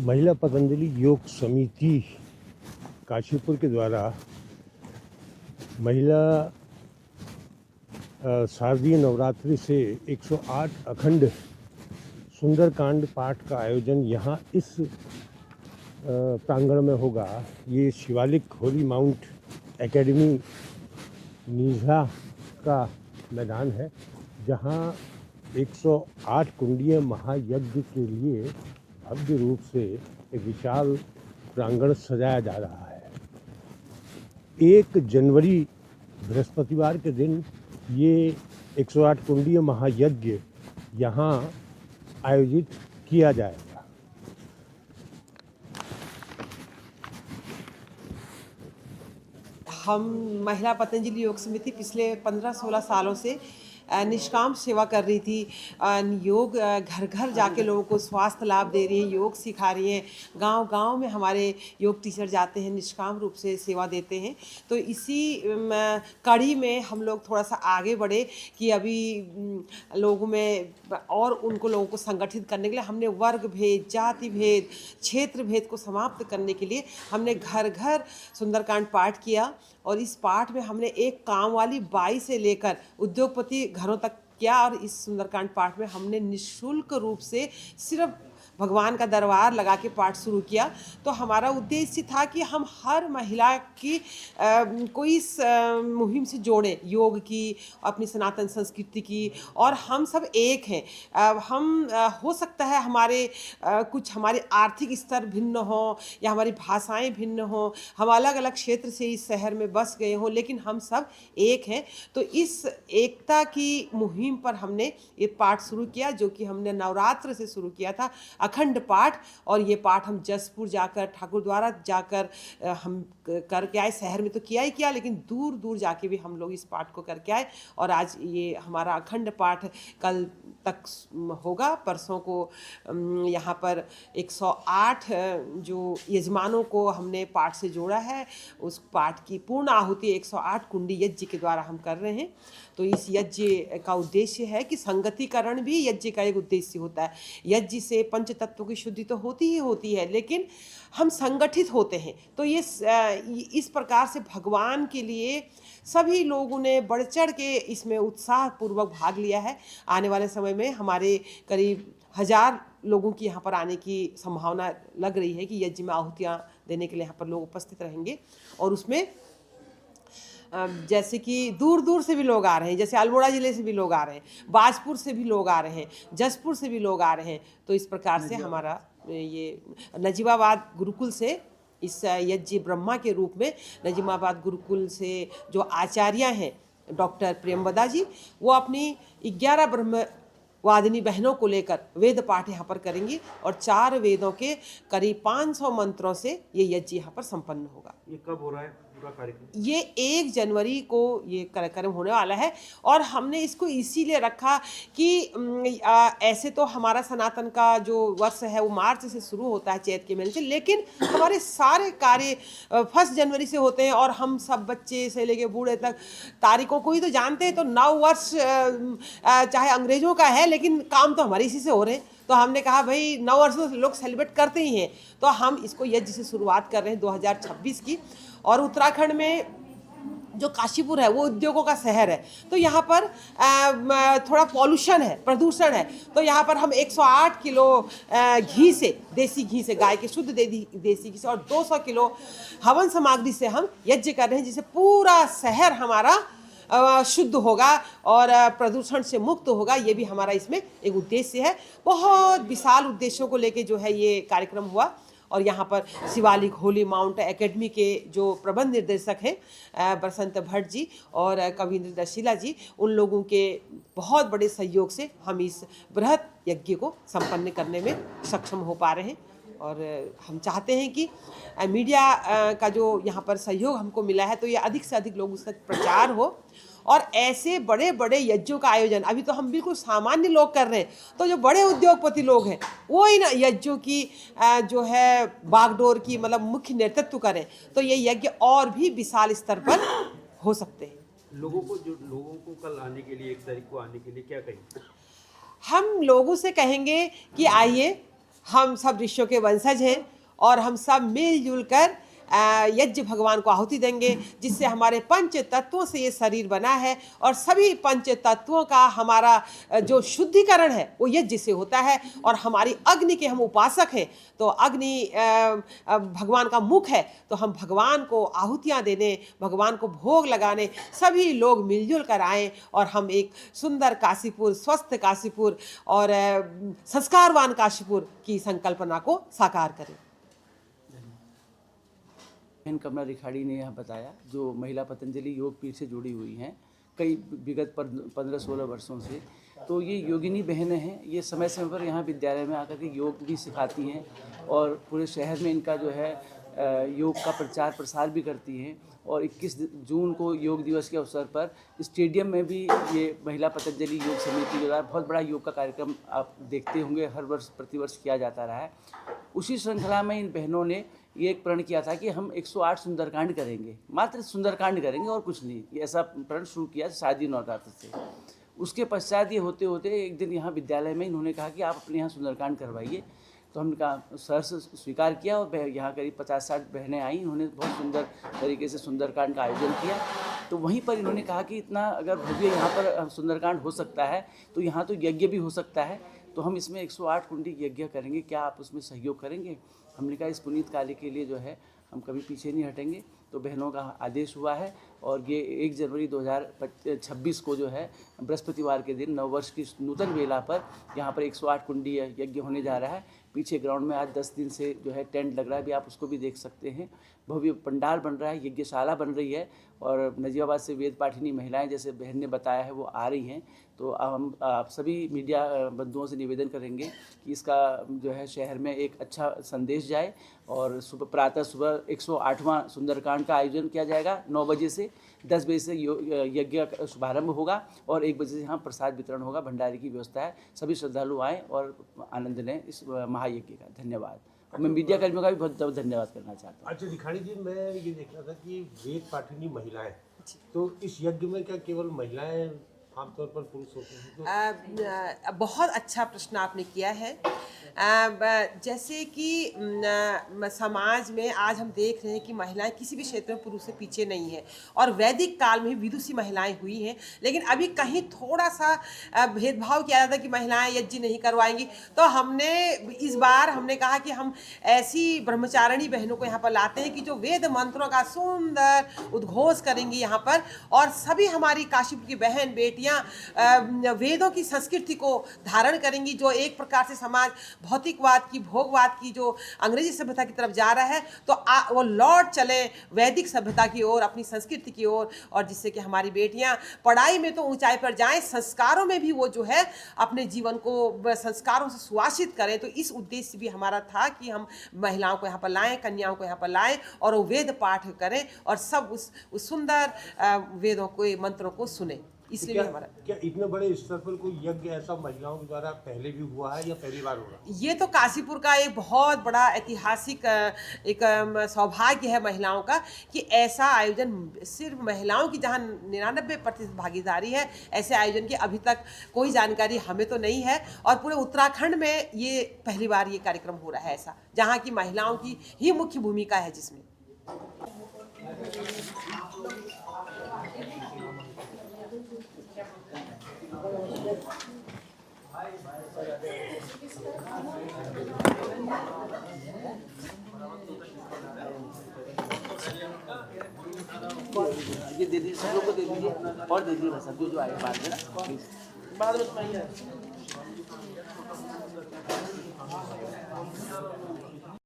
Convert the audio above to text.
महिला पतंजलि योग समिति काशीपुर के द्वारा महिला शारदीय नवरात्रि से 108 अखंड सुंदरकांड पाठ का आयोजन यहाँ इस प्रांगण में होगा। ये शिवालिक होली माउंट एकेडमी नीझा का मैदान है, जहाँ 108 कुंडीय महायज्ञ के लिए भव्य रूप से एक विशाल प्रांगण सजाया जा रहा है। 1 जनवरी बृहस्पतिवार के दिन ये 108 कुंडीय महायज्ञ यहाँ आयोजित किया जाएगा। हम महिला पतंजलि योग समिति पिछले 15-16 सालों से निष्काम सेवा कर रही थी। योग घर घर जाके लोगों को स्वास्थ्य लाभ दे रही है, योग सिखा रही है। गांव गांव में हमारे योग टीचर जाते हैं, निष्काम रूप से सेवा देते हैं। तो इसी कड़ी में हम लोग थोड़ा सा आगे बढ़े कि अभी लोगों में और उनको लोगों को संगठित करने के लिए हमने वर्ग भेद, जाति भेद, क्षेत्र भेद को समाप्त करने के लिए हमने घर घर सुंदरकांड पाठ किया। और इस पाठ में हमने एक काम वाली बाई से लेकर उद्योगपति घरों तक किया। और इस सुंदरकांड पाठ में हमने निःशुल्क रूप से सिर्फ भगवान का दरबार लगा के पाठ शुरू किया। तो हमारा उद्देश्य था कि हम हर महिला की को इस मुहिम से जोड़ें, योग की, अपनी सनातन संस्कृति की। और हम सब एक हैं। हम हो सकता है हमारे कुछ हमारे आर्थिक स्तर भिन्न हो या हमारी भाषाएं भिन्न हो, हम अलग अलग क्षेत्र से इस शहर में बस गए हों, लेकिन हम सब एक हैं। तो इस एकता की मुहिम पर हमने ये पाठ शुरू किया, जो कि हमने नवरात्र से शुरू किया था, अखंड पाठ। और ये पाठ हम जसपुर जाकर, ठाकुर द्वारा जाकर हम करके आए। शहर में तो किया ही किया, लेकिन दूर दूर जाके भी हम लोग इस पाठ को करके आए। और आज ये हमारा अखंड पाठ कल तक होगा। परसों को यहाँ पर 108 जो यजमानों को हमने पाठ से जोड़ा है, उस पाठ की पूर्ण आहुति 108 कुंडी यज्ञ के द्वारा हम कर रहे हैं। तो इस यज्ञ का उद्देश्य है कि संगतिकरण भी यज्ञ का एक उद्देश्य होता है। यज्ञ से पंच तत्वों की शुद्धि तो होती ही होती है, लेकिन हम संगठित होते हैं। तो ये इस प्रकार से भगवान के लिए सभी लोगों ने बढ़ चढ़ के इसमें उत्साहपूर्वक भाग लिया है। आने वाले समय में हमारे करीब 1000 लोगों की यहाँ पर आने की संभावना लग रही है कि यज्ञ में आहुतियाँ देने के लिए यहाँ पर लोग उपस्थित रहेंगे। और उसमें जैसे कि दूर दूर से भी लोग आ रहे हैं, जैसे अल्मोड़ा जिले से भी लोग आ रहे हैं, बाजपुर से भी लोग आ रहे हैं, जसपुर से भी लोग आ रहे हैं। तो इस प्रकार से हमारा ये नजीबाबाद गुरुकुल से इस यज्ञ ब्रह्मा के रूप में नजीबाबाद गुरुकुल से जो आचार्य हैं डॉक्टर प्रेमवदा जी, वो अपनी 11 ब्रह्मवादिनी बहनों को लेकर वेद पाठ यहाँ पर करेंगी। और 4 वेदों के करीब 500 मंत्रों से ये यज्ञ यहाँ पर संपन्न होगा। ये कब हो रहा है पूरा कार्यक्रम? ये 1 जनवरी को ये कार्यक्रम होने वाला है। और हमने इसको इसीलिए रखा कि ऐसे तो हमारा सनातन का जो वर्ष है वो मार्च से शुरू होता है, चैत के महीने से, लेकिन हमारे सारे कार्य 1 जनवरी से होते हैं। और हम सब बच्चे से लेके बूढ़े तक तारीखों को ही तो जानते हैं। तो नव वर्ष चाहे अंग्रेजों का है, लेकिन काम तो हमारे इसी से हो रहे हैं। तो हमने कहा भाई नव वर्ष तो लोग सेलिब्रेट करते ही हैं, तो हम इसको यज्ञ से शुरुआत कर रहे हैं 2026 की। और उत्तराखंड में जो काशीपुर है वो उद्योगों का शहर है, तो यहाँ पर थोड़ा पॉल्यूशन है, प्रदूषण है। तो यहाँ पर हम 108 किलो घी से, देसी घी से, गाय के शुद्ध देसी घी से, और 200 किलो हवन सामग्री से हम यज्ञ कर रहे हैं, जिससे पूरा शहर हमारा शुद्ध होगा और प्रदूषण से मुक्त होगा। ये भी हमारा इसमें एक उद्देश्य है। बहुत विशाल उद्देश्यों को लेके जो है ये कार्यक्रम हुआ। और यहाँ पर शिवालिक होली माउंट एकेडमी के जो प्रबंध निर्देशक हैं बसंत भट्ट जी और कविंद्र दशीला जी, उन लोगों के बहुत बड़े सहयोग से हम इस बृहत यज्ञ को संपन्न करने में सक्षम हो पा रहे हैं। और हम चाहते हैं कि मीडिया का जो यहाँ पर सहयोग हमको मिला है, तो ये अधिक से अधिक लोग उस तक प्रचार हो। और ऐसे बड़े बड़े यज्ञों का आयोजन अभी तो हम बिल्कुल सामान्य लोग कर रहे हैं, तो जो बड़े उद्योगपति लोग हैं वो इन यज्ञों की जो है बागडोर की मतलब मुख्य नेतृत्व करें, तो ये यज्ञ और भी विशाल स्तर पर हो सकते हैं। लोगों को कल आने के लिए, 1 तारीख को आने के लिए क्या कहें? हम लोगों से कहेंगे कि आइए, हम सब ऋषियों के वंशज हैं और हम सब मिलजुल कर यज्ञ भगवान को आहुति देंगे, जिससे हमारे पंच तत्वों से ये शरीर बना है और सभी पंच तत्वों का हमारा जो शुद्धिकरण है वो यज्ञ से होता है। और हमारी अग्नि के हम उपासक हैं, तो अग्नि भगवान का मुख है, तो हम भगवान को आहुतियाँ देने, भगवान को भोग लगाने सभी लोग मिलजुल कर आएँ और हम एक सुंदर काशीपुर, स्वस्थ काशीपुर और संस्कारवान काशीपुर की संकल्पना को साकार करें। बहन कमला रिखाड़ी ने यह बताया, जो महिला पतंजलि योग पीठ से जुड़ी हुई हैं कई विगत 15-16 वर्षों से। तो ये योगिनी बहनें हैं, ये समय समय पर यहाँ विद्यालय में आकर के योग भी सिखाती हैं और पूरे शहर में इनका जो है योग का प्रचार प्रसार भी करती हैं। और 21 जून को योग दिवस के अवसर पर स्टेडियम में भी ये महिला पतंजलि योग समिति के द्वारा बहुत बड़ा योग का कार्यक्रम आप देखते होंगे, हर वर्ष प्रतिवर्ष किया जाता रहा है। उसी श्रृंखला में इन बहनों ने ये एक प्रण किया था कि हम 108 सुंदरकांड करेंगे, मात्र सुंदरकांड करेंगे और कुछ नहीं। ये ऐसा प्रण शुरू किया शादी नवरात्र से। उसके पश्चात ये होते होते एक दिन यहाँ विद्यालय में इन्होंने कहा कि आप अपने यहाँ सुंदरकांड करवाइए। तो हमने कहा, सर से स्वीकार किया और यहाँ करीब 50-60 बहनें आई। इन्होंने बहुत सुंदर तरीके से सुंदरकांड का आयोजन किया। तो वहीं पर इन्होंने कहा कि इतना अगर भव्य यहाँ पर सुंदरकांड हो सकता है तो यहाँ तो यज्ञ भी हो सकता है, तो हम इसमें 108 कुंडी यज्ञ करेंगे, क्या आप उसमें सहयोग करेंगे? हमने कहा इस पुनीत कार्य के लिए जो है हम कभी पीछे नहीं हटेंगे। तो बहनों का आदेश हुआ है और ये 1 जनवरी 2026 को जो है बृहस्पतिवार के दिन नववर्ष की नूतन बेला पर यहाँ पर 108 कुंडी यज्ञ होने जा रहा है। पीछे ग्राउंड में आज 10 दिन से जो है टेंट लग रहा है, भी आप उसको भी देख सकते हैं। भव्य पंडाल बन रहा है, यज्ञशाला बन रही है और नजीबाबाद से वेद पाठिनी महिलाएं, जैसे बहन ने बताया है, वो आ रही हैं। तो हम आप सभी मीडिया बंधुओं से निवेदन करेंगे कि इसका जो है शहर में एक अच्छा संदेश जाए और प्रातः सुबह 108वां सुंदरकांड का आयोजन किया जाएगा 9 बजे से। 10 बजे से यज्ञ का शुभारंभ होगा और 1 बजे से यहाँ प्रसाद वितरण होगा, भंडारे की व्यवस्था है। सभी श्रद्धालु आएँ और आनंद लें इस महायज्ञ का। धन्यवाद। और मैं मीडिया कर्मियों का भी बहुत धन्यवाद करना चाहता हूँ। अच्छा रिखाड़ी जी, मैं ये देख रहा था कि वेद पाठिनी महिलाएं, तो इस यज्ञ में क्या केवल महिलाएं आमतौर पर पुरुष होते हैं? तो बहुत अच्छा प्रश्न आपने किया है। जैसे कि समाज में आज हम देख रहे हैं कि महिलाएं किसी भी क्षेत्र में पुरुष से पीछे नहीं है और वैदिक काल में विदुषी महिलाएं हुई हैं, लेकिन अभी कहीं थोड़ा सा भेदभाव किया जाता है कि महिलाएं यज्ञ नहीं करवाएंगी। तो हमने इस बार कहा कि हम ऐसी ब्रह्मचारिणी बहनों को यहाँ पर लाते हैं कि जो वेद मंत्रों का सुंदर उद्घोष करेंगी यहाँ पर, और सभी हमारी काशीपुर की बहन बेटियाँ वेदों की संस्कृति को धारण करेंगी। जो एक प्रकार से समाज भौतिकवाद की, भोगवाद की जो अंग्रेजी सभ्यता की तरफ जा रहा है, तो वो लौट चले वैदिक सभ्यता की ओर, अपनी संस्कृति की ओर, और जिससे कि हमारी बेटियां पढ़ाई में तो ऊंचाई पर जाएं, संस्कारों में भी वो जो है अपने जीवन को संस्कारों से सुवासित करें। तो इस उद्देश्य भी हमारा था कि हम महिलाओं को यहाँ पर लाएं, कन्याओं को यहाँ पर लाएं और वो वेद पाठ करें और सब उस सुंदर वेदों को, मंत्रों को सुने। इसलिए क्या, हमारा क्या इतने बड़े स्तर पर कोई यज्ञ ऐसा महिलाओं के द्वारा पहले भी हुआ है या पहली बार होगा? ये तो काशीपुर का एक बहुत बड़ा ऐतिहासिक एक सौभाग्य है महिलाओं का कि ऐसा आयोजन सिर्फ महिलाओं की, जहां 99% भागीदारी है, ऐसे आयोजन की अभी तक कोई जानकारी हमें तो नहीं है। और पूरे उत्तराखंड में ये पहली बार ये कार्यक्रम हो रहा है ऐसा, जहाँ की महिलाओं की ही मुख्य भूमिका है जिसमें। ये दे दीजिए, सब लोग को दे दीजिए और दे दीजिए सब जो आए बाद में ना, बाद में